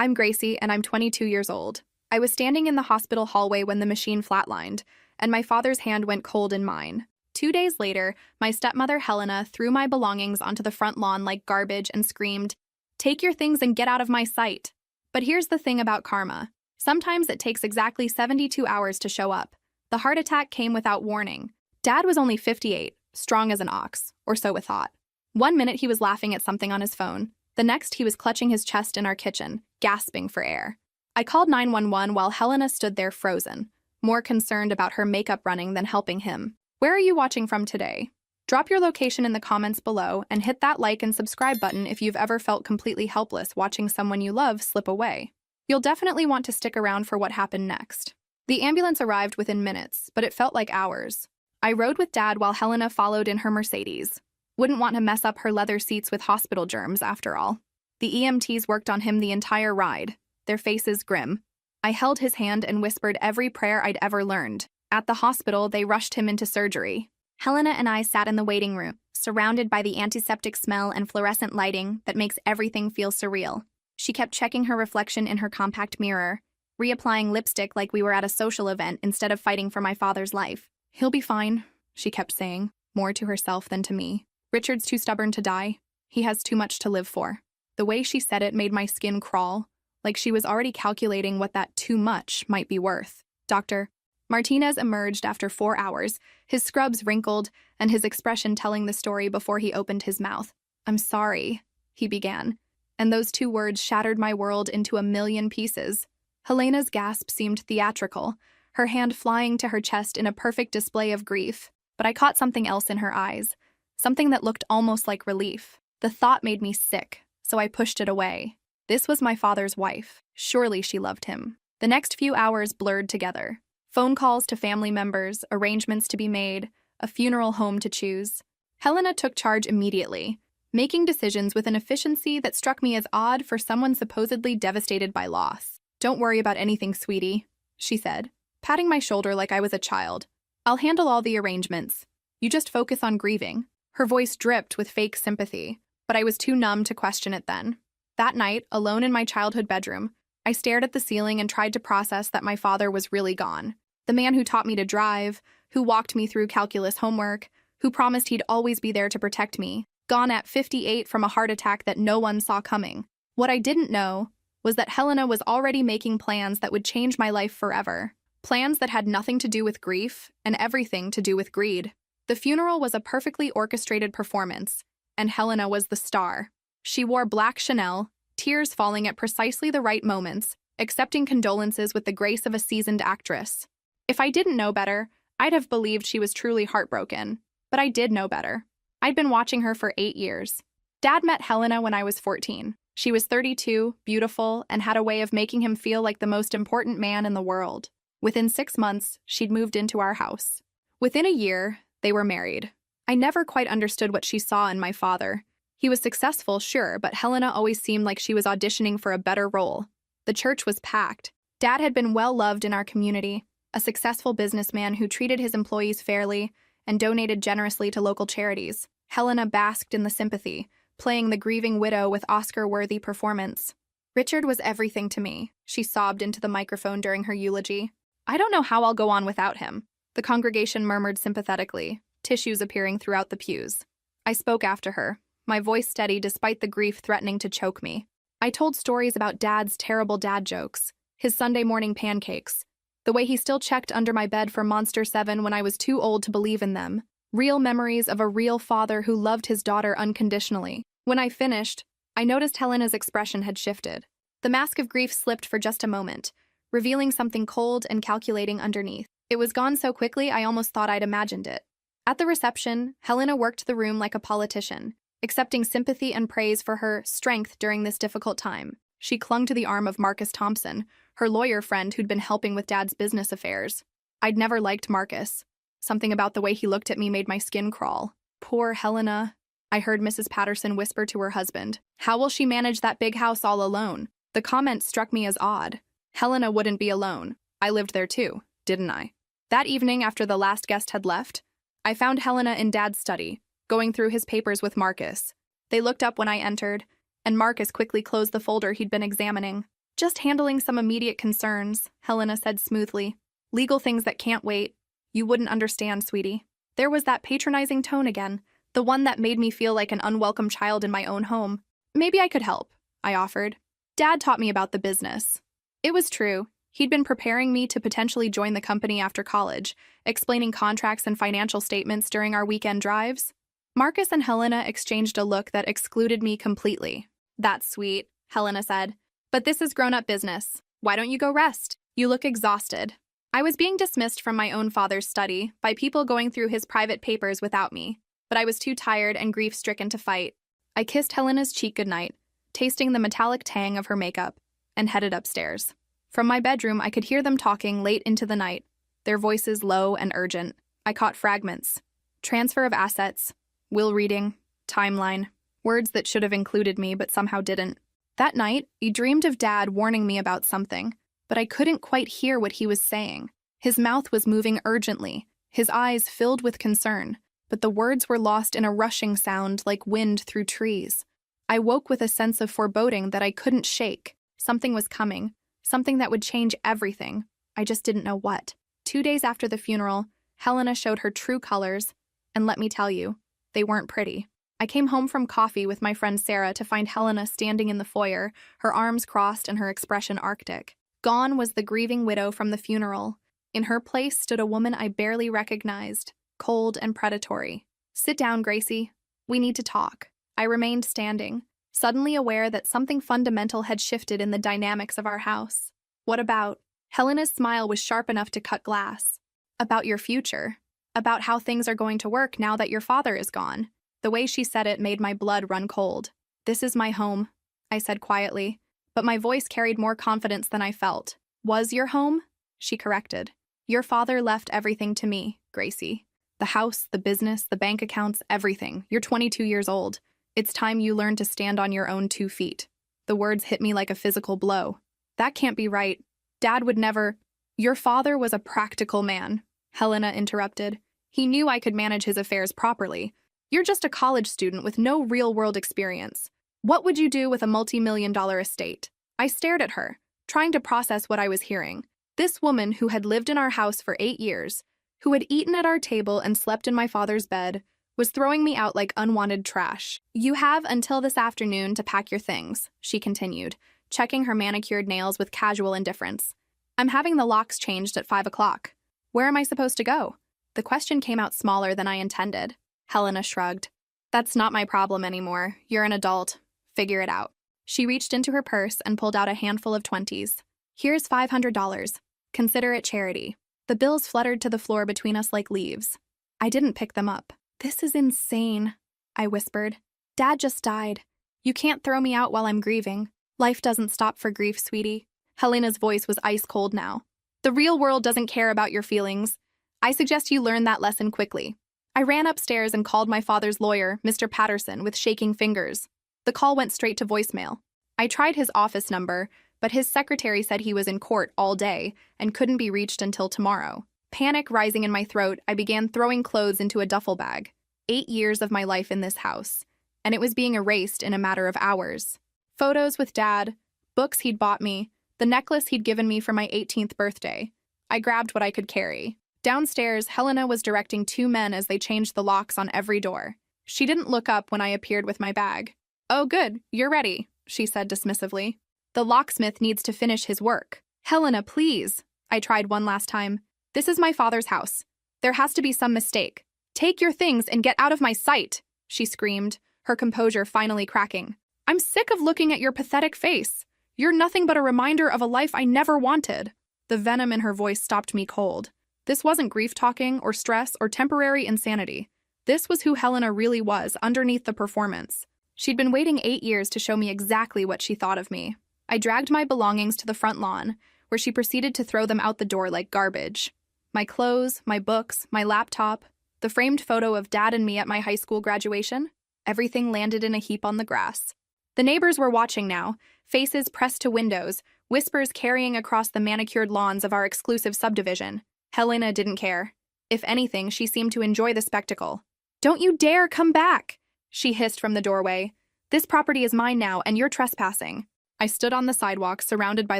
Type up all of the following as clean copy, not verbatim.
I'm Gracie, and I'm 22 years old. I was standing in the hospital hallway when the machine flatlined, and my father's hand went cold in mine. 2 days later, my stepmother Helena threw my belongings onto the front lawn like garbage and screamed, "Take your things and get out of my sight." But here's the thing about karma. Sometimes it takes exactly 72 hours to show up. The heart attack came without warning. Dad was only 58, strong as an ox, or so we thought. One minute he was laughing at something on his phone. The next he was clutching his chest in our kitchen, gasping for air. I called 911 while Helena stood there frozen, more concerned about her makeup running than helping him. Where are you watching from today? Drop your location in the comments below and hit that like and subscribe button if you've ever felt completely helpless watching someone you love slip away. You'll definitely want to stick around for what happened next. The ambulance arrived within minutes, but it felt like hours. I rode with Dad while Helena followed in her Mercedes. Wouldn't want to mess up her leather seats with hospital germs, after all. The EMTs worked on him the entire ride, their faces grim. I held his hand and whispered every prayer I'd ever learned. At the hospital, they rushed him into surgery. Helena and I sat in the waiting room, surrounded by the antiseptic smell and fluorescent lighting that makes everything feel surreal. She kept checking her reflection in her compact mirror, reapplying lipstick like we were at a social event instead of fighting for my father's life. "He'll be fine," she kept saying, more to herself than to me. "Richard's too stubborn to die. He has too much to live for." The way she said it made my skin crawl, like she was already calculating what that too much might be worth. Dr. Martinez emerged after 4 hours, his scrubs wrinkled and his expression telling the story before he opened his mouth. "I'm sorry," he began, and those 2 words shattered my world into a million pieces. Helena's gasp seemed theatrical, her hand flying to her chest in a perfect display of grief, but I caught something else in her eyes. Something that looked almost like relief. The thought made me sick, so I pushed it away. This was my father's wife. Surely she loved him. The next few hours blurred together. Phone calls to family members, arrangements to be made, a funeral home to choose. Helena took charge immediately, making decisions with an efficiency that struck me as odd for someone supposedly devastated by loss. "Don't worry about anything, sweetie," she said, patting my shoulder like I was a child. "I'll handle all the arrangements. You just focus on grieving." Her voice dripped with fake sympathy, but I was too numb to question it then. That night, alone in my childhood bedroom, I stared at the ceiling and tried to process that my father was really gone. The man who taught me to drive, who walked me through calculus homework, who promised he'd always be there to protect me, gone at 58 from a heart attack that no one saw coming. What I didn't know was that Helena was already making plans that would change my life forever. Plans that had nothing to do with grief and everything to do with greed. The funeral was a perfectly orchestrated performance, and Helena was the star. She wore black Chanel, tears falling at precisely the right moments, accepting condolences with the grace of a seasoned actress. If I didn't know better, I'd have believed she was truly heartbroken. But I did know better. I'd been watching her for 8 years. Dad met Helena when I was 14. She was 32, beautiful, and had a way of making him feel like the most important man in the world. Within 6 months, she'd moved into our house. Within a year, they were married. I never quite understood what she saw in my father. He was successful, sure, but Helena always seemed like she was auditioning for a better role. The church was packed. Dad had been well loved in our community, a successful businessman who treated his employees fairly and donated generously to local charities. Helena basked in the sympathy, playing the grieving widow with Oscar-worthy performance. "Richard was everything to me," she sobbed into the microphone during her eulogy. "I don't know how I'll go on without him." The congregation murmured sympathetically, tissues appearing throughout the pews. I spoke after her, my voice steady despite the grief threatening to choke me. I told stories about Dad's terrible dad jokes, his Sunday morning pancakes, the way he still checked under my bed for Monster 7 when I was too old to believe in them. Real memories of a real father who loved his daughter unconditionally. When I finished, I noticed Helena's expression had shifted. The mask of grief slipped for just a moment, revealing something cold and calculating underneath. It was gone so quickly I almost thought I'd imagined it. At the reception, Helena worked the room like a politician, accepting sympathy and praise for her strength during this difficult time. She clung to the arm of Marcus Thompson, her lawyer friend who'd been helping with Dad's business affairs. I'd never liked Marcus. Something about the way he looked at me made my skin crawl. "Poor Helena," I heard Mrs. Patterson whisper to her husband. "How will she manage that big house all alone?" The comment struck me as odd. Helena wouldn't be alone. I lived there too, didn't I? That evening, after the last guest had left, I found Helena in Dad's study, going through his papers with Marcus. They looked up when I entered, and Marcus quickly closed the folder he'd been examining. Just handling some immediate concerns, Helena said smoothly. Legal things that can't wait. You wouldn't understand, sweetie. There was that patronizing tone again, the one that made me feel like an unwelcome child in my own home. Maybe I could help, I offered. Dad taught me about the business. It was true. He'd been preparing me to potentially join the company after college, explaining contracts and financial statements during our weekend drives. Marcus and Helena exchanged a look that excluded me completely. That's sweet, Helena said. But this is grown-up business. Why don't you go rest? You look exhausted. I was being dismissed from my own father's study by people going through his private papers without me, but I was too tired and grief-stricken to fight. I kissed Helena's cheek goodnight, tasting the metallic tang of her makeup, and headed upstairs. From my bedroom, I could hear them talking late into the night, their voices low and urgent. I caught fragments. Transfer of assets, will reading, timeline, words that should have included me but somehow didn't. That night, I dreamed of Dad warning me about something, but I couldn't quite hear what he was saying. His mouth was moving urgently, his eyes filled with concern, but the words were lost in a rushing sound like wind through trees. I woke with a sense of foreboding that I couldn't shake. Something was coming, something that would change everything. I just didn't know what. 2 days after the funeral, Helena showed her true colors, and let me tell you, they weren't pretty. I came home from coffee with my friend Sarah to find Helena standing in the foyer, her arms crossed and her expression arctic. Gone was the grieving widow from the funeral. In her place stood a woman I barely recognized, cold and predatory. Sit down, Gracie. We need to talk. I remained standing, suddenly aware that something fundamental had shifted in the dynamics of our house. What about? Helena's smile was sharp enough to cut glass. About your future. About how things are going to work now that your father is gone. The way she said it made my blood run cold. This is my home, I said quietly, but my voice carried more confidence than I felt. Was your home? She corrected. Your father left everything to me, Gracie. The house, the business, the bank accounts, everything. You're 22 years old. It's time you learn to stand on your own 2 feet. The words hit me like a physical blow. That can't be right. Dad would never. Your father was a practical man, Helena interrupted. He knew I could manage his affairs properly. You're just a college student with no real-world experience. What would you do with a multi-million-dollar estate? I stared at her, trying to process what I was hearing. This woman who had lived in our house for 8 years, who had eaten at our table and slept in my father's bed, was throwing me out like unwanted trash. You have until this afternoon to pack your things, she continued, checking her manicured nails with casual indifference. I'm having the locks changed at 5 o'clock. Where am I supposed to go? The question came out smaller than I intended. Helena shrugged. That's not my problem anymore. You're an adult. Figure it out. She reached into her purse and pulled out a handful of 20s. Here's $500. Consider it charity. The bills fluttered to the floor between us like leaves. I didn't pick them up. This is insane, I whispered. Dad just died. You can't throw me out while I'm grieving. Life doesn't stop for grief, sweetie. Helena's voice was ice cold now. The real world doesn't care about your feelings. I suggest you learn that lesson quickly. I ran upstairs and called my father's lawyer, Mr. Patterson, with shaking fingers. The call went straight to voicemail. I tried his office number, but his secretary said he was in court all day and couldn't be reached until tomorrow. Panic rising in my throat, I began throwing clothes into a duffel bag. 8 years of my life in this house, and it was being erased in a matter of hours. Photos with Dad, books he'd bought me, the necklace he'd given me for my 18th birthday. I grabbed what I could carry. Downstairs, Helena was directing 2 men as they changed the locks on every door. She didn't look up when I appeared with my bag. Oh, good, you're ready, she said dismissively. The locksmith needs to finish his work. Helena, please. I tried one last time. This is my father's house. There has to be some mistake. Take your things and get out of my sight, she screamed, her composure finally cracking. I'm sick of looking at your pathetic face. You're nothing but a reminder of a life I never wanted. The venom in her voice stopped me cold. This wasn't grief-talking or stress or temporary insanity. This was who Helena really was underneath the performance. She'd been waiting 8 years to show me exactly what she thought of me. I dragged my belongings to the front lawn, where she proceeded to throw them out the door like garbage. My clothes, my books, my laptop, the framed photo of Dad and me at my high school graduation, everything landed in a heap on the grass. The neighbors were watching now, faces pressed to windows, whispers carrying across the manicured lawns of our exclusive subdivision. Helena didn't care. If anything, she seemed to enjoy the spectacle. Don't you dare come back, she hissed from the doorway. This property is mine now, and you're trespassing. I stood on the sidewalk, surrounded by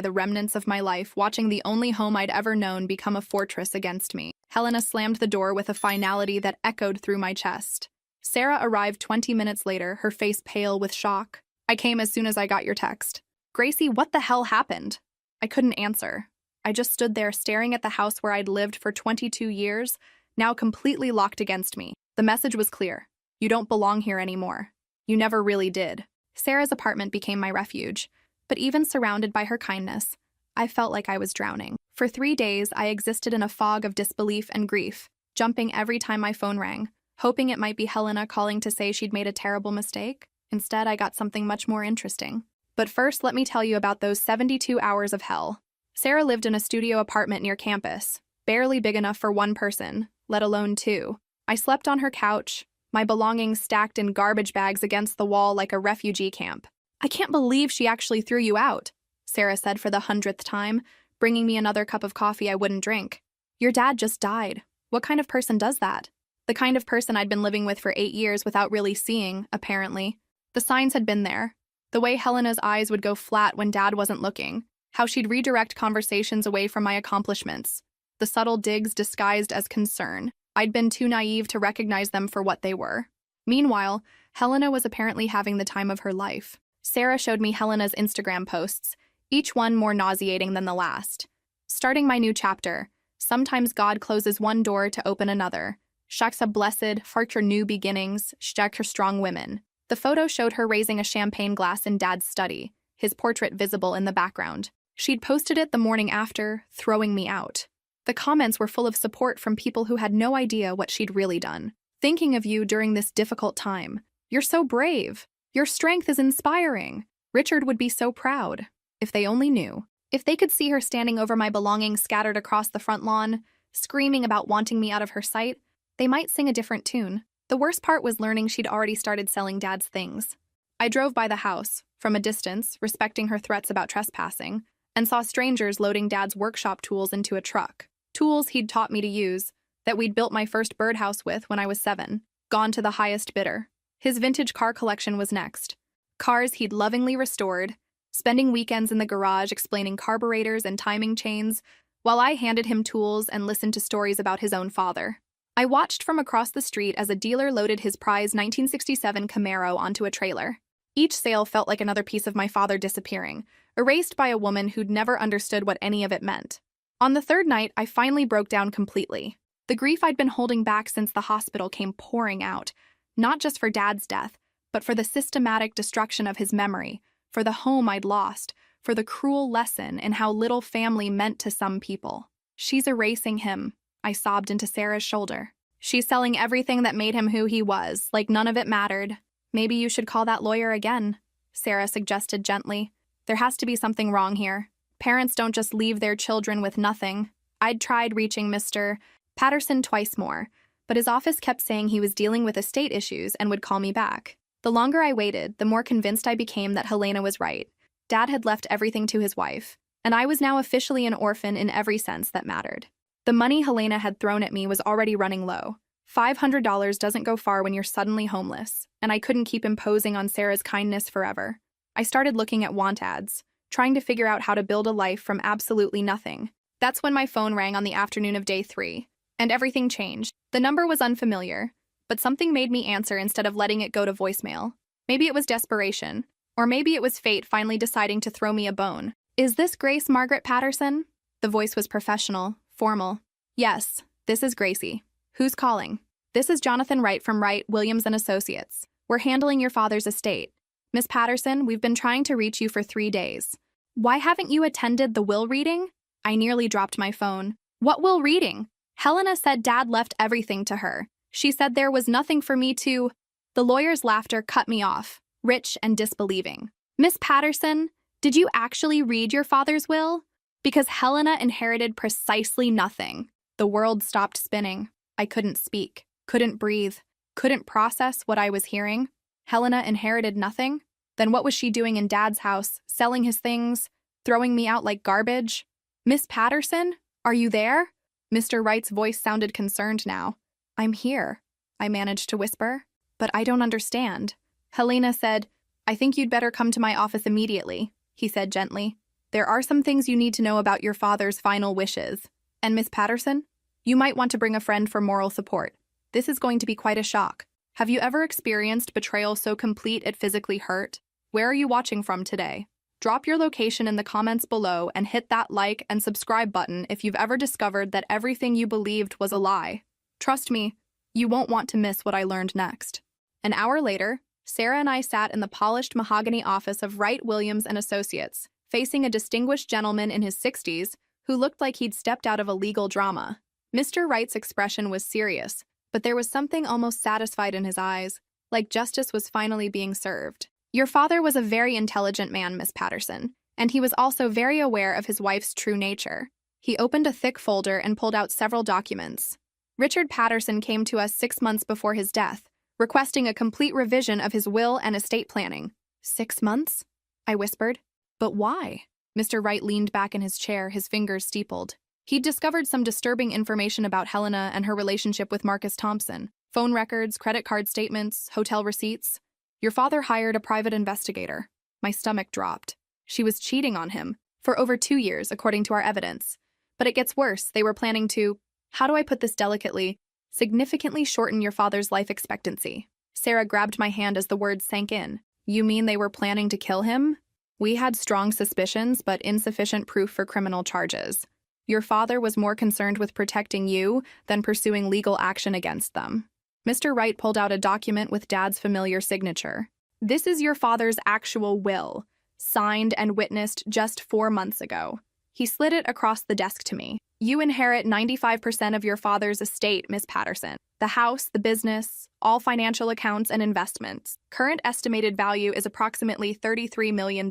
the remnants of my life, watching the only home I'd ever known become a fortress against me. Helena slammed the door with a finality that echoed through my chest. Sarah arrived 20 minutes later, her face pale with shock. I came as soon as I got your text. Gracie, what the hell happened? I couldn't answer. I just stood there staring at the house where I'd lived for 22 years, now completely locked against me. The message was clear. You don't belong here anymore. You never really did. Sarah's apartment became my refuge, but even surrounded by her kindness, I felt like I was drowning. For 3 days, I existed in a fog of disbelief and grief, jumping every time my phone rang, hoping it might be Helena calling to say she'd made a terrible mistake. Instead, I got something much more interesting. But first, let me tell you about those 72 hours of hell. Sarah lived in a studio apartment near campus, barely big enough for one person, let alone two. I slept on her couch, my belongings stacked in garbage bags against the wall like a refugee camp. I can't believe she actually threw you out, Sarah said for the 100th time, bringing me another cup of coffee I wouldn't drink. Your dad just died. What kind of person does that? The kind of person I'd been living with for 8 years without really seeing, apparently. The signs had been there. The way Helena's eyes would go flat when Dad wasn't looking, how she'd redirect conversations away from my accomplishments, the subtle digs disguised as concern. I'd been too naive to recognize them for what they were. Meanwhile, Helena was apparently having the time of her life. Sarah showed me Helena's Instagram posts, each one more nauseating than the last. Starting my new chapter, sometimes God closes one door to open another. Shaksa blessed, fart your new beginnings, shak strong women. The photo showed her raising a champagne glass in Dad's study, his portrait visible in the background. She'd posted it the morning after, throwing me out. The comments were full of support from people who had no idea what she'd really done. Thinking of you during this difficult time. You're so brave. Your strength is inspiring. Richard would be so proud. If they only knew. If they could see her standing over my belongings scattered across the front lawn, screaming about wanting me out of her sight, they might sing a different tune. The worst part was learning she'd already started selling Dad's things. I drove by the house, from a distance, respecting her threats about trespassing, and saw strangers loading Dad's workshop tools into a truck. Tools he'd taught me to use, that we'd built my first birdhouse with when I was 7, gone to the highest bidder. His vintage car collection was next. Cars he'd lovingly restored, spending weekends in the garage explaining carburetors and timing chains, while I handed him tools and listened to stories about his own father. I watched from across the street as a dealer loaded his prized 1967 Camaro onto a trailer. Each sale felt like another piece of my father disappearing, erased by a woman who'd never understood what any of it meant. On the third night, I finally broke down completely. The grief I'd been holding back since the hospital came pouring out, not just for Dad's death, but for the systematic destruction of his memory, for the home I'd lost, for the cruel lesson in how little family meant to some people. She's erasing him, I sobbed into Sarah's shoulder. She's selling everything that made him who he was, like none of it mattered. Maybe you should call that lawyer again, Sarah suggested gently. There has to be something wrong here. Parents don't just leave their children with nothing. I'd tried reaching Mr. Patterson twice more, but his office kept saying he was dealing with estate issues and would call me back. The longer I waited, the more convinced I became that Helena was right. Dad had left everything to his wife, and I was now officially an orphan in every sense that mattered. The money Helena had thrown at me was already running low. $500 doesn't go far when you're suddenly homeless, and I couldn't keep imposing on Sarah's kindness forever. I started looking at want ads, trying to figure out how to build a life from absolutely nothing. That's when my phone rang on the afternoon of day 3, and everything changed. The number was unfamiliar, but something made me answer instead of letting it go to voicemail. Maybe it was desperation, or maybe it was fate finally deciding to throw me a bone. Is this Grace Margaret Patterson? The voice was professional, formal. Yes, this is Gracie. Who's calling? This is Jonathan Wright from Wright, Williams & Associates. We're handling your father's estate. Miss Patterson, we've been trying to reach you for 3 days. Why haven't you attended the will reading? I nearly dropped my phone. What will reading? Helena said Dad left everything to her. She said there was nothing for me to... The lawyer's laughter cut me off, rich and disbelieving. Miss Patterson, did you actually read your father's will? Because Helena inherited precisely nothing. The world stopped spinning. I couldn't speak, couldn't breathe, couldn't process what I was hearing. Helena inherited nothing? Then what was she doing in Dad's house, selling his things, throwing me out like garbage? Miss Patterson, are you there? Mr. Wright's voice sounded concerned now. I'm here, I managed to whisper. But I don't understand. Helena said, I think you'd better come to my office immediately. he said gently. "There are some things you need to know about your father's final wishes. And Miss Patterson, you might want to bring a friend for moral support. This is going to be quite a shock. Have you ever experienced betrayal so complete it physically hurt? Where are you watching from today? Drop your location in the comments below and hit that like and subscribe button if you've ever discovered that everything you believed was a lie. Trust me, you won't want to miss what I learned next." An hour later, Sarah and I sat in the polished mahogany office of Wright, Williams and Associates, facing a distinguished gentleman in his 60s who looked like he'd stepped out of a legal drama. Mr. Wright's expression was serious, but there was something almost satisfied in his eyes, like justice was finally being served. "Your father was a very intelligent man, Miss Patterson, and he was also very aware of his wife's true nature." He opened a thick folder and pulled out several documents. "Richard Patterson came to us 6 months before his death, requesting a complete revision of his will and estate planning." 6 months? I whispered. "But why?" Mr. Wright leaned back in his chair, his fingers steepled. He'd discovered some disturbing information about Helena and her relationship with Marcus Thompson. Phone records, credit card statements, hotel receipts. "Your father hired a private investigator." My stomach dropped. She was cheating on him for over 2 years, according to our evidence. But it gets worse. They were planning to, how do I put this delicately, significantly shorten your father's life expectancy. Sarah grabbed my hand as the words sank in. "You mean they were planning to kill him?" "We had strong suspicions, but insufficient proof for criminal charges. Your father was more concerned with protecting you than pursuing legal action against them." Mr. Wright pulled out a document with Dad's familiar signature. "This is your father's actual will, signed and witnessed just 4 months ago." He slid it across the desk to me. "You inherit 95% of your father's estate, Miss Patterson. The house, the business, all financial accounts and investments. Current estimated value is approximately $33 million.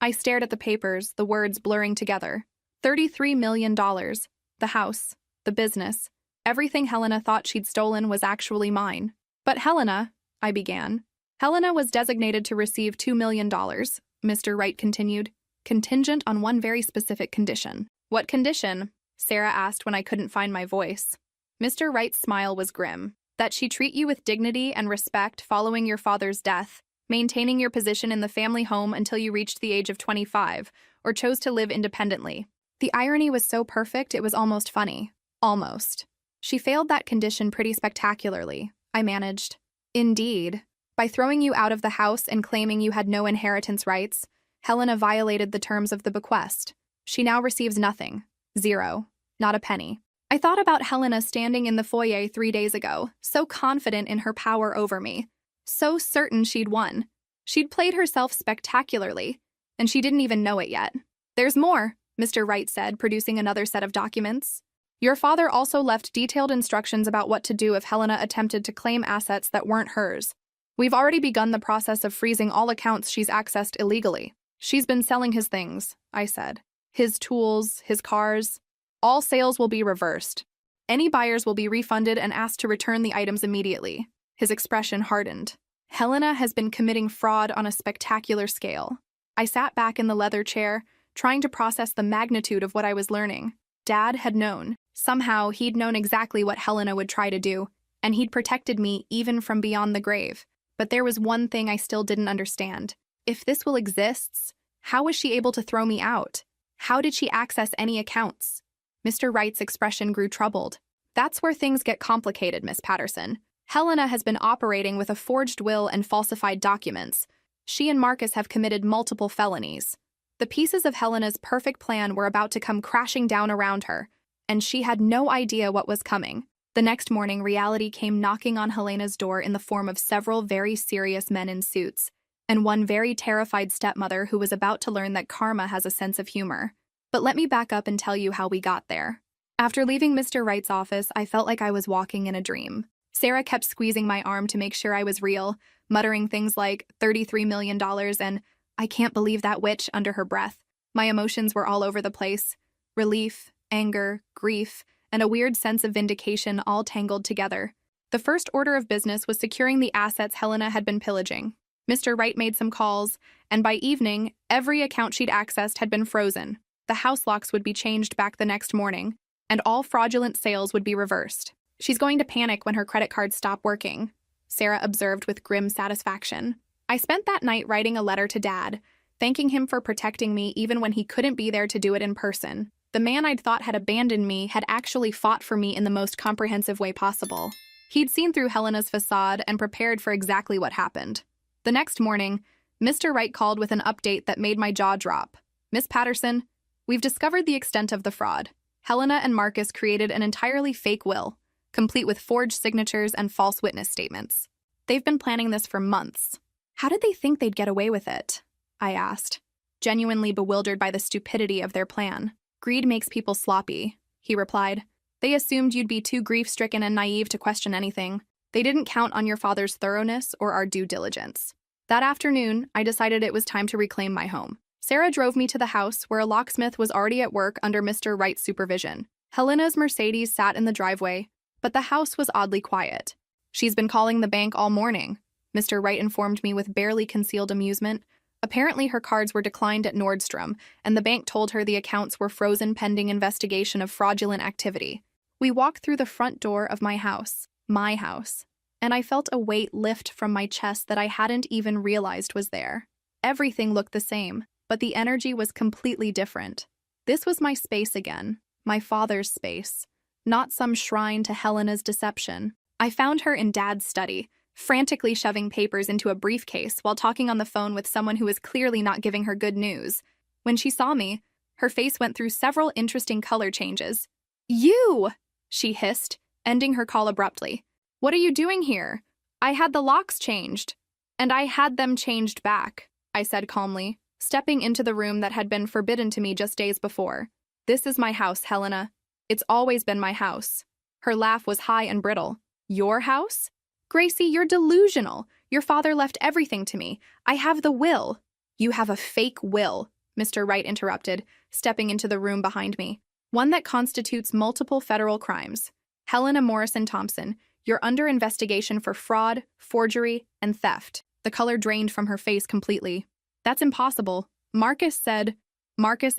I stared at the papers, the words blurring together. $33 million. The house, the business. Everything Helena thought she'd stolen was actually mine. "But Helena," I began. "Helena was designated to receive $2 million, Mr. Wright continued, "contingent on one very specific condition." "What condition?" Sarah asked when I couldn't find my voice. Mr. Wright's smile was grim. "That she treat you with dignity and respect following your father's death, maintaining your position in the family home until you reached the age of 25, or chose to live independently." The irony was so perfect it was almost funny. Almost. "She failed that condition pretty spectacularly," I managed. "Indeed. By throwing you out of the house and claiming you had no inheritance rights, Helena violated the terms of the bequest. She now receives nothing. Zero. Not a penny." I thought about Helena standing in the foyer 3 days ago, so confident in her power over me, so certain she'd won. She'd played herself spectacularly, and she didn't even know it yet. "There's more," Mr. Wright said, producing another set of documents. "Your father also left detailed instructions about what to do if Helena attempted to claim assets that weren't hers. We've already begun the process of freezing all accounts she's accessed illegally." "She's been selling his things," I said. "His tools, his cars. All sales will be reversed. Any buyers will be refunded and asked to return the items immediately." His expression hardened. Helena has been committing fraud on a spectacular scale. I sat back in the leather chair, trying to process the magnitude of what I was learning. Dad had known. Somehow, he'd known exactly what Helena would try to do, and he'd protected me even from beyond the grave. But there was one thing I still didn't understand. If this will exists, how was she able to throw me out? How did she access any accounts? Mr. Wright's expression grew troubled. "That's where things get complicated, Miss Patterson. Helena has been operating with a forged will and falsified documents. She and Marcus have committed multiple felonies. The pieces of Helena's perfect plan were about to come crashing down around her, and she had no idea what was coming." The next morning, reality came knocking on Helena's door in the form of several very serious men in suits, and one very terrified stepmother who was about to learn that karma has a sense of humor. But let me back up and tell you how we got there. After leaving Mr. Wright's office, I felt like I was walking in a dream. Sarah kept squeezing my arm to make sure I was real, muttering things like $33 million and "I can't believe that witch" under her breath. My emotions were all over the place. Relief, anger, grief, and a weird sense of vindication all tangled together. The first order of business was securing the assets Helena had been pillaging. Mr. Wright made some calls, and by evening, every account she'd accessed had been frozen. The house locks would be changed back the next morning, and all fraudulent sales would be reversed. "She's going to panic when her credit cards stop working," Sarah observed with grim satisfaction. I spent that night writing a letter to Dad, thanking him for protecting me even when he couldn't be there to do it in person. The man I'd thought had abandoned me had actually fought for me in the most comprehensive way possible. He'd seen through Helena's facade and prepared for exactly what happened. The next morning, Mr. Wright called with an update that made my jaw drop. "Miss Patterson, we've discovered the extent of the fraud. Helena and Marcus created an entirely fake will, complete with forged signatures and false witness statements. They've been planning this for months." "How did they think they'd get away with it?" I asked, genuinely bewildered by the stupidity of their plan. "Greed makes people sloppy," he replied. "They assumed you'd be too grief-stricken and naive to question anything. They didn't count on your father's thoroughness or our due diligence." That afternoon, I decided it was time to reclaim my home. Sarah drove me to the house where a locksmith was already at work under Mr. Wright's supervision. Helena's Mercedes sat in the driveway, but the house was oddly quiet. "She's been calling the bank all morning," Mr. Wright informed me with barely concealed amusement. Apparently her cards were declined at Nordstrom, and the bank told her the accounts were frozen pending investigation of fraudulent activity. We walked through the front door of my house, and I felt a weight lift from my chest that I hadn't even realized was there. Everything looked the same, but the energy was completely different. This was my space again, my father's space, not some shrine to Helena's deception. I found her in Dad's study, frantically shoving papers into a briefcase while talking on the phone with someone who was clearly not giving her good news. When she saw me, her face went through several interesting color changes. "You!" she hissed, ending her call abruptly. "What are you doing here? I had the locks changed." "And I had them changed back," I said calmly, stepping into the room that had been forbidden to me just days before. "This is my house, Helena. It's always been my house." Her laugh was high and brittle. "Your house? Gracie, you're delusional. Your father left everything to me. I have the will." "You have a fake will," Mr. Wright interrupted, stepping into the room behind me. "One that constitutes multiple federal crimes. Helena Morrison Thompson, you're under investigation for fraud, forgery, and theft." The color drained from her face completely. "That's impossible. Marcus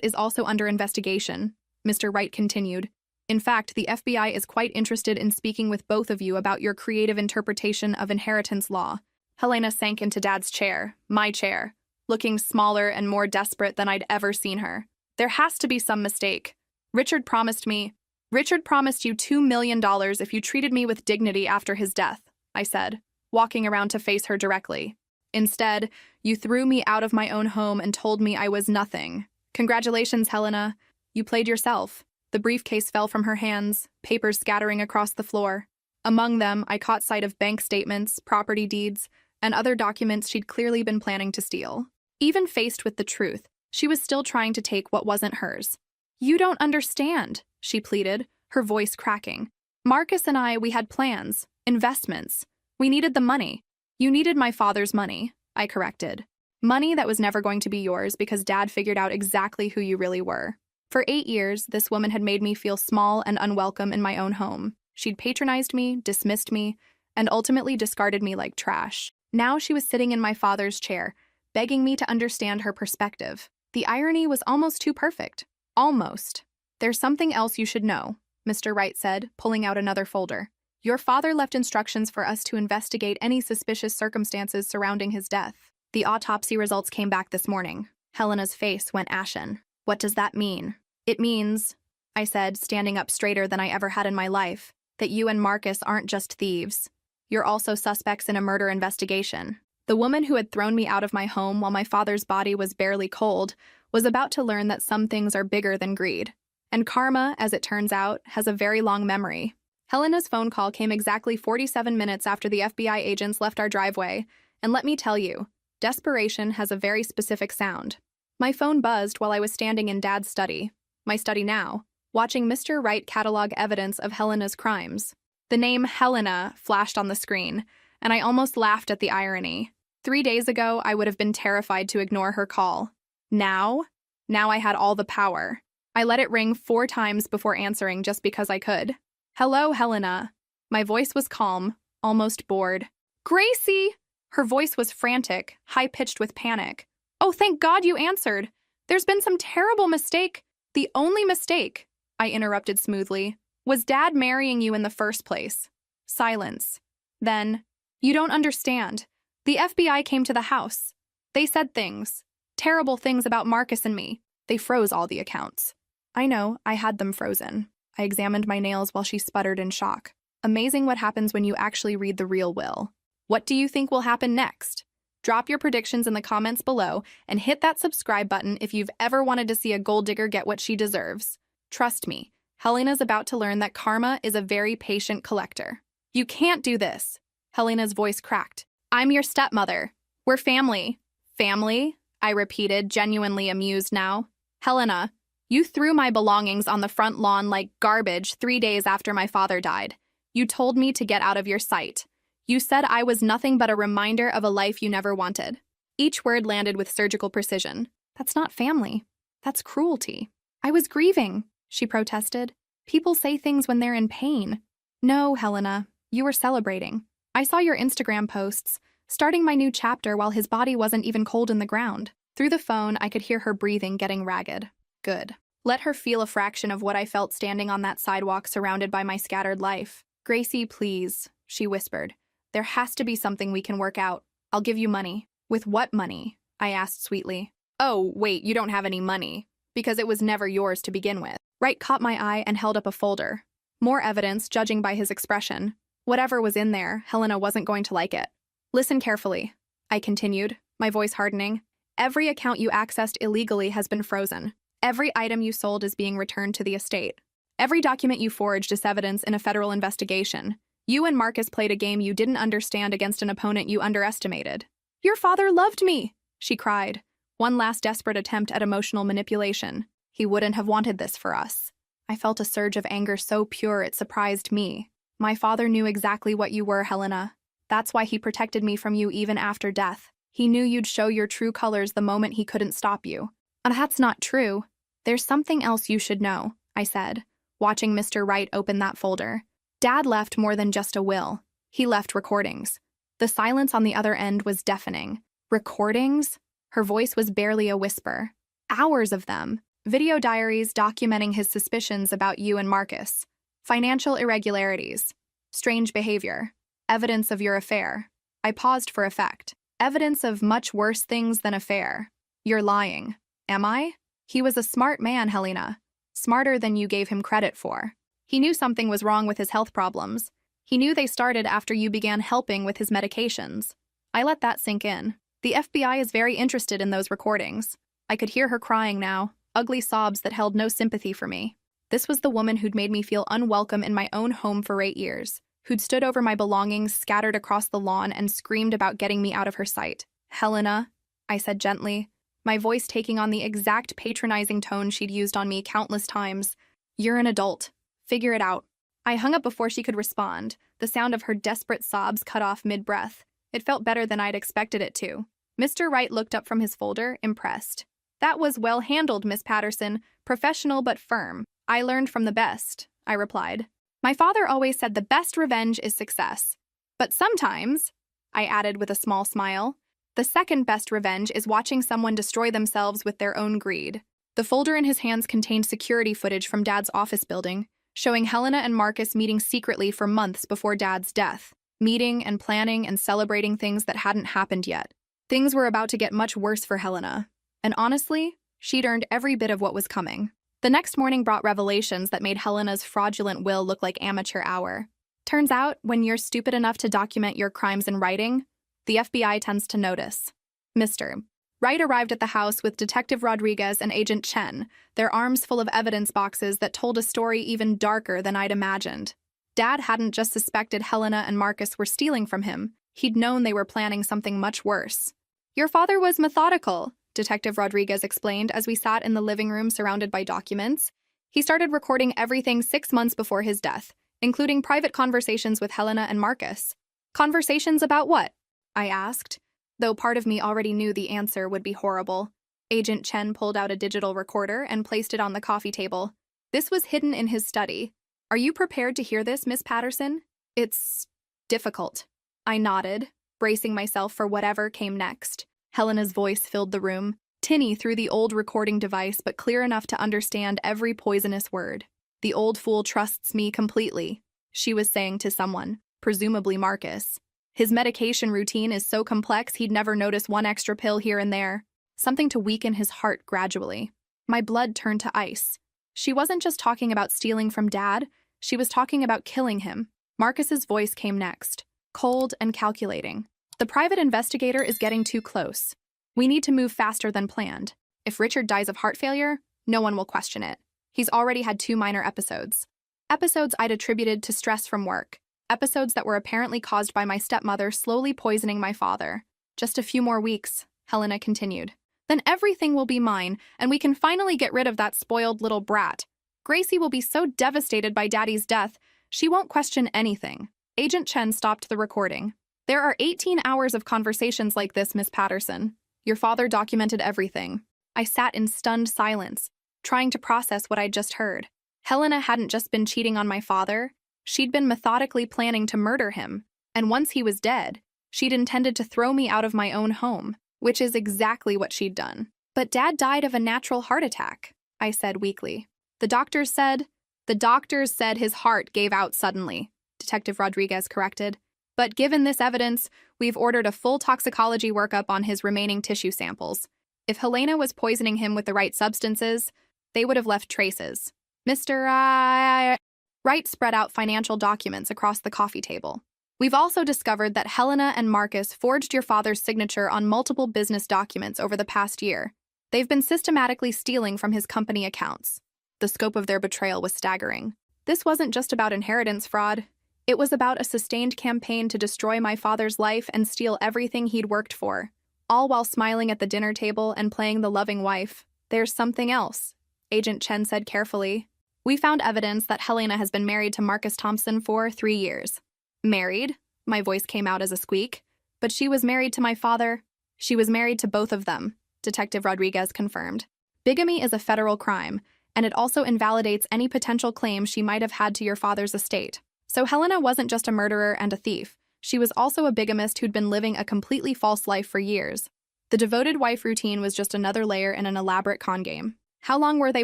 is also under investigation," Mr. Wright continued. "In fact, the FBI is quite interested in speaking with both of you about your creative interpretation of inheritance law." Helena sank into Dad's chair, my chair, looking smaller and more desperate than I'd ever seen her. "There has to be some mistake. Richard promised you $2 million if you treated me with dignity after his death," I said, walking around to face her directly. "Instead, you threw me out of my own home and told me I was nothing. Congratulations, Helena. You played yourself." The briefcase fell from her hands, papers scattering across the floor. Among them, I caught sight of bank statements, property deeds, and other documents she'd clearly been planning to steal. Even faced with the truth, she was still trying to take what wasn't hers. "You don't understand," she pleaded, her voice cracking. "Marcus and we had plans, investments. We needed the money." "You needed my father's money," I corrected. "Money that was never going to be yours because Dad figured out exactly who you really were." For 8 years, this woman had made me feel small and unwelcome in my own home. She'd patronized me, dismissed me, and ultimately discarded me like trash. Now she was sitting in my father's chair, begging me to understand her perspective. The irony was almost too perfect. Almost. "There's something else you should know," Mr. Wright said, pulling out another folder. "Your father left instructions for us to investigate any suspicious circumstances surrounding his death. The autopsy results came back this morning." Helena's face went ashen. "What does that mean?" "It means," I said, standing up straighter than I ever had in my life, "that you and Marcus aren't just thieves. You're also suspects in a murder investigation." The woman who had thrown me out of my home while my father's body was barely cold was about to learn that some things are bigger than greed. And karma, as it turns out, has a very long memory. Helena's phone call came exactly 47 minutes after the FBI agents left our driveway, and let me tell you, desperation has a very specific sound. My phone buzzed while I was standing in Dad's study, my study now, watching Mr. Wright catalog evidence of Helena's crimes. The name Helena flashed on the screen, and I almost laughed at the irony. 3 days ago, I would have been terrified to ignore her call. Now I had all the power. I let it ring 4 times before answering just because I could. "Hello, Helena." My voice was calm, almost bored. "Gracie!" Her voice was frantic, high-pitched with panic. "Oh, thank God you answered. There's been some terrible mistake." "The only mistake," I interrupted smoothly, "was Dad marrying you in the first place." Silence. Then, "You don't understand. The FBI came to the house. They said things. Terrible things about Marcus and me. They froze all the accounts. I know, I had them frozen. I examined my nails while she sputtered in shock. Amazing what happens when you actually read the real will. What do you think will happen next? Drop your predictions in the comments below and hit that subscribe button if you've ever wanted to see a gold digger get what she deserves. Trust me, Helena's about to learn that karma is a very patient collector. You can't do this. Helena's voice cracked. I'm your stepmother. We're family. Family? I repeated, genuinely amused now. Helena, you threw my belongings on the front lawn like garbage 3 days after my father died. You told me to get out of your sight. You said I was nothing but a reminder of a life you never wanted. Each word landed with surgical precision. That's not family. That's cruelty. I was grieving, she protested. People say things when they're in pain. No, Helena, you were celebrating. I saw your Instagram posts, starting my new chapter while his body wasn't even cold in the ground. Through the phone, I could hear her breathing getting ragged. Good. Let her feel a fraction of what I felt standing on that sidewalk surrounded by my scattered life. Gracie, please, she whispered. There has to be something we can work out. I'll give you money. With what money? I asked sweetly. Oh, wait, you don't have any money. Because it was never yours to begin with. Wright caught my eye and held up a folder. More evidence, judging by his expression. Whatever was in there, Helena wasn't going to like it. Listen carefully, I continued, my voice hardening. Every account you accessed illegally has been frozen. Every item you sold is being returned to the estate. Every document you forged is evidence in a federal investigation. You and Marcus played a game you didn't understand against an opponent you underestimated. Your father loved me, she cried. One last desperate attempt at emotional manipulation. He wouldn't have wanted this for us. I felt a surge of anger so pure it surprised me. My father knew exactly what you were, Helena. That's why he protected me from you even after death. He knew you'd show your true colors the moment he couldn't stop you. And that's not true. There's something else you should know, I said, watching Mr. Wright open that folder. Dad left more than just a will. He left recordings. The silence on the other end was deafening. Recordings? Her voice was barely a whisper. Hours of them. Video diaries documenting his suspicions about you and Marcus. Financial irregularities. Strange behavior. Evidence of your affair. I paused for effect. Evidence of much worse things than affair. You're lying. Am I? He was a smart man, Helena. Smarter than you gave him credit for. He knew something was wrong with his health problems. He knew they started after you began helping with his medications. I let that sink in. The FBI is very interested in those recordings. I could hear her crying now, ugly sobs that held no sympathy for me. This was the woman who'd made me feel unwelcome in my own home for 8 years, who'd stood over my belongings scattered across the lawn and screamed about getting me out of her sight. Helena, I said gently, my voice taking on the exact patronizing tone she'd used on me countless times. You're an adult. Figure it out. I hung up before she could respond, the sound of her desperate sobs cut off mid-breath. It felt better than I'd expected it to. Mr. Wright looked up from his folder, impressed. That was well handled, Miss Patterson, professional but firm. I learned from the best, I replied. My father always said the best revenge is success. But sometimes, I added with a small smile, the second best revenge is watching someone destroy themselves with their own greed. The folder in his hands contained security footage from Dad's office building, showing Helena and Marcus meeting secretly for months before Dad's death, meeting and planning and celebrating things that hadn't happened yet. Things were about to get much worse for Helena, and honestly, she'd earned every bit of what was coming. The next morning brought revelations that made Helena's fraudulent will look like amateur hour. Turns out, when you're stupid enough to document your crimes in writing, the FBI tends to notice. Mr. Wright arrived at the house with Detective Rodriguez and Agent Chen, their arms full of evidence boxes that told a story even darker than I'd imagined. Dad hadn't just suspected Helena and Marcus were stealing from him. He'd known they were planning something much worse. Your father was methodical, Detective Rodriguez explained as we sat in the living room surrounded by documents. He started recording everything 6 months before his death, including private conversations with Helena and Marcus. Conversations about what? I asked, though part of me already knew the answer would be horrible. Agent Chen pulled out a digital recorder and placed it on the coffee table. This was hidden in his study. Are you prepared to hear this, Miss Patterson? It's difficult. I nodded, bracing myself for whatever came next. Helena's voice filled the room, tinny through the old recording device but clear enough to understand every poisonous word. The old fool trusts me completely, she was saying to someone, presumably Marcus. His medication routine is so complex he'd never notice one extra pill here and there. something to weaken his heart gradually. My blood turned to ice. She wasn't just talking about stealing from Dad, she was talking about killing him. Marcus's voice came next, cold and calculating. The private investigator is getting too close. We need to move faster than planned. If Richard dies of heart failure, no one will question it. He's already had 2 minor episodes. Episodes I'd attributed to stress from work. Episodes that were apparently caused by my stepmother slowly poisoning my father. Just a few more weeks, Helena continued. Then everything will be mine, and we can finally get rid of that spoiled little brat. Gracie will be so devastated by Daddy's death, she won't question anything. Agent Chen stopped the recording. There are 18 hours of conversations like this, Miss Patterson. Your father documented everything. I sat in stunned silence, trying to process what I'd just heard. Helena hadn't just been cheating on my father, she'd been methodically planning to murder him. And once he was dead, she'd intended to throw me out of my own home, which is exactly what she'd done. But Dad died of a natural heart attack, I said weakly. The doctors said his heart gave out suddenly, Detective Rodriguez corrected. But given this evidence, we've ordered a full toxicology workup on his remaining tissue samples. If Helena was poisoning him with the right substances, they would have left traces. Mr. Wright spread out financial documents across the coffee table. We've also discovered that Helena and Marcus forged your father's signature on multiple business documents over the past year. They've been systematically stealing from his company accounts. The scope of their betrayal was staggering. This wasn't just about inheritance fraud. It was about a sustained campaign to destroy my father's life and steal everything he'd worked for, all while smiling at the dinner table and playing the loving wife. There's something else, Agent Chen said carefully. We found evidence that Helena has been married to Marcus Thompson for 3 years. Married? My voice came out as a squeak. But she was married to my father. She was married to both of them, Detective Rodriguez confirmed. Bigamy is a federal crime, and it also invalidates any potential claim she might have had to your father's estate. So Helena wasn't just a murderer and a thief. She was also a bigamist who'd been living a completely false life for years. The devoted wife routine was just another layer in an elaborate con game. How long were they